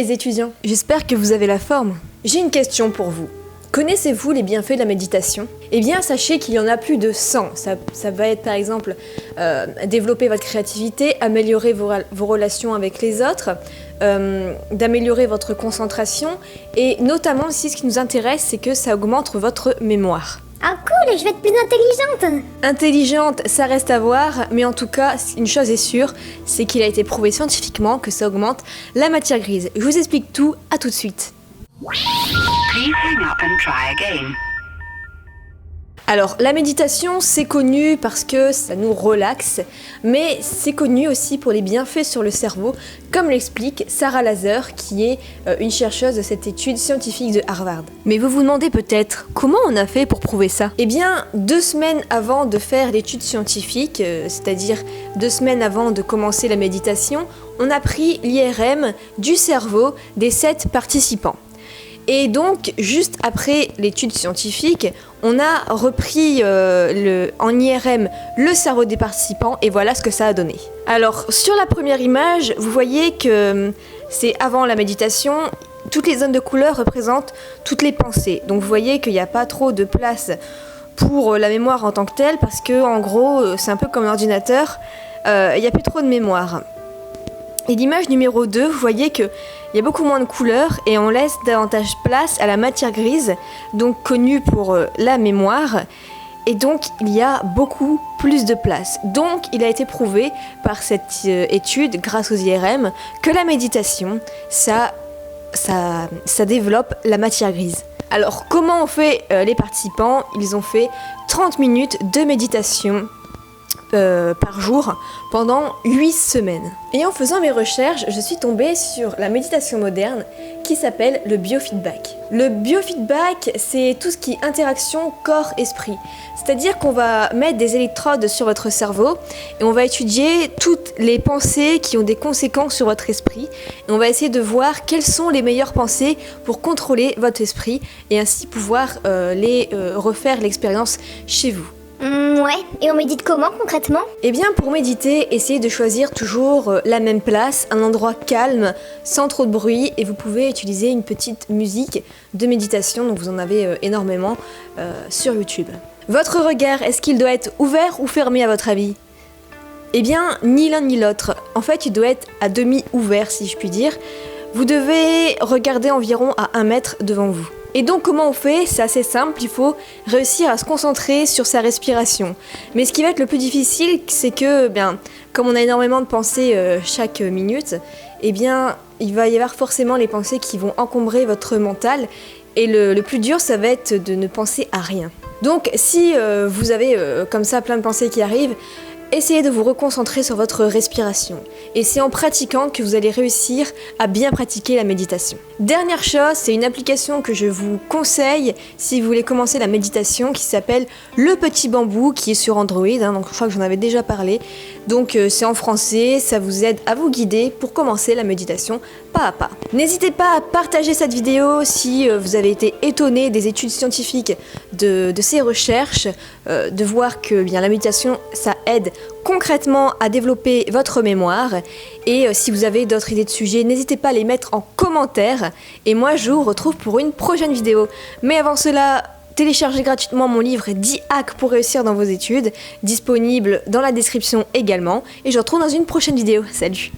les étudiants, j'espère que vous avez la forme. J'ai une question pour vous. Connaissez-vous les bienfaits de la méditation ? Eh bien, sachez qu'il y en a plus de 100. Ça va être par exemple développer votre créativité, améliorer vos relations avec les autres, d'améliorer votre concentration et notamment ici ce qui nous intéresse, c'est que ça augmente votre mémoire. Ah cool, je vais être plus intelligente. Intelligente, ça reste à voir, mais en tout cas, une chose est sûre, c'est qu'il a été prouvé scientifiquement que ça augmente la matière grise. Je vous explique tout, à tout de suite. Please hang up and try again. Alors, la méditation, c'est connu parce que ça nous relaxe, mais c'est connu aussi pour les bienfaits sur le cerveau, comme l'explique Sarah Lazar, qui est une chercheuse de cette étude scientifique de Harvard. Mais vous vous demandez peut-être, comment on a fait pour prouver ça ? Eh bien, 2 semaines avant de faire l'étude scientifique, c'est-à-dire 2 semaines avant de commencer la méditation, on a pris l'IRM du cerveau des 7 participants. Et donc, juste après l'étude scientifique, on a repris en IRM le cerveau des participants et voilà ce que ça a donné. Alors, sur la première image, vous voyez que c'est avant la méditation, toutes les zones de couleur représentent toutes les pensées. Donc vous voyez qu'il n'y a pas trop de place pour la mémoire en tant que telle parce que, en gros, c'est un peu comme un ordinateur, il n'y a plus trop de mémoire. Et l'image numéro 2, vous voyez qu'il y a beaucoup moins de couleurs et on laisse davantage place à la matière grise, donc connue pour la mémoire, et donc il y a beaucoup plus de place. Donc il a été prouvé par cette étude, grâce aux IRM, que la méditation, ça développe la matière grise. Alors comment ont fait les participants ? Ils ont fait 30 minutes de méditation par jour pendant 8 semaines. Et en faisant mes recherches, je suis tombée sur la méditation moderne qui s'appelle le biofeedback. Le biofeedback, c'est tout ce qui est interaction corps-esprit. C'est-à-dire qu'on va mettre des électrodes sur votre cerveau et on va étudier toutes les pensées qui ont des conséquences sur votre esprit. Et on va essayer de voir quelles sont les meilleures pensées pour contrôler votre esprit et ainsi pouvoir refaire l'expérience chez vous. Ouais, et on médite comment concrètement ? Eh bien, pour méditer, essayez de choisir toujours la même place, un endroit calme, sans trop de bruit, et vous pouvez utiliser une petite musique de méditation, donc vous en avez énormément sur YouTube. Votre regard, est-ce qu'il doit être ouvert ou fermé à votre avis ? Eh bien, ni l'un ni l'autre. En fait, il doit être à demi ouvert, si je puis dire. Vous devez regarder environ à 1 mètre devant vous. Et donc comment on fait ? C'est assez simple, il faut réussir à se concentrer sur sa respiration. Mais ce qui va être le plus difficile, c'est que, comme on a énormément de pensées chaque minute, eh bien, il va y avoir forcément les pensées qui vont encombrer votre mental. Et le plus dur, ça va être de ne penser à rien. Donc si vous avez comme ça plein de pensées qui arrivent, essayez de vous reconcentrer sur votre respiration. Et c'est en pratiquant que vous allez réussir à bien pratiquer la méditation. Dernière chose, c'est une application que je vous conseille si vous voulez commencer la méditation qui s'appelle Le Petit Bambou, qui est sur Android, donc je crois que j'en avais déjà parlé. Donc c'est en français, ça vous aide à vous guider pour commencer la méditation pas à pas. N'hésitez pas à partager cette vidéo si vous avez été étonné des études scientifiques de ces recherches, de voir que la méditation, ça aide concrètement à développer votre mémoire. Et si vous avez d'autres idées de sujets, n'hésitez pas à les mettre en commentaire. Et moi, je vous retrouve pour une prochaine vidéo. Mais avant cela, téléchargez gratuitement mon livre 10 hacks pour réussir dans vos études, disponible dans la description également. Et je vous retrouve dans une prochaine vidéo. Salut!